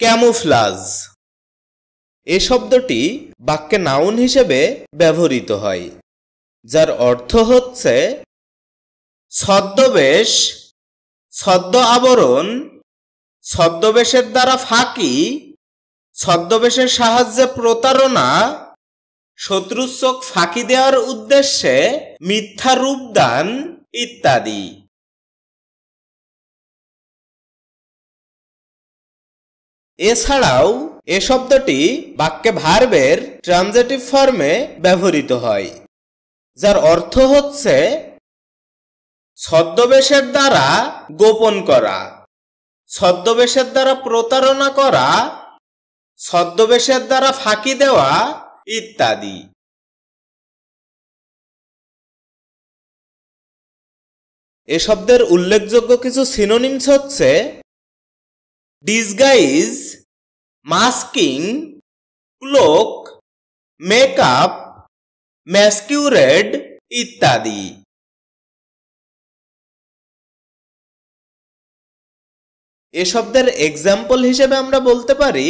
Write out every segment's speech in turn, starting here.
ক্যামুফ্লাজ। এ শব্দটি বাক্যে নাউন হিসেবে ব্যবহৃত হয়, যার অর্থ হচ্ছে ছদ্মবেশ, ছদ্ম আবরণ, ছদ্মবেশের দ্বারা ফাঁকি, ছদ্মবেশের সাহায্যে প্রতারণা, শত্রুর চোখ ফাঁকি দেওয়ার উদ্দেশ্যে মিথ্যা রূপদান ইত্যাদি। এছাড়াও এ শব্দটি বাক্যে ভার্বের ট্রানজিটিভ ফর্মে ব্যবহৃত হয়, যার অর্থ হচ্ছে ছদ্মবেশের দ্বারা গোপন করা, ছদ্মবেশের দ্বারা প্রতারণা করা, ছদ্মবেশের দ্বারা ফাঁকি দেওয়া ইত্যাদি। এ শব্দের উল্লেখযোগ্য কিছু সিনোনিমস হচ্ছে ডিসগাইজ, মাস্কিং, ক্লোক, মেকআপ, ম্যাসকিউরেড ইত্যাদি। এ শব্দের এক্সাম্পল হিসেবে আমরা বলতে পারি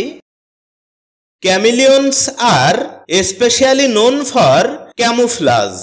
ক্যামিলিয়নস আর স্পেশালি নোন ফর ক্যামুফ্লাজ।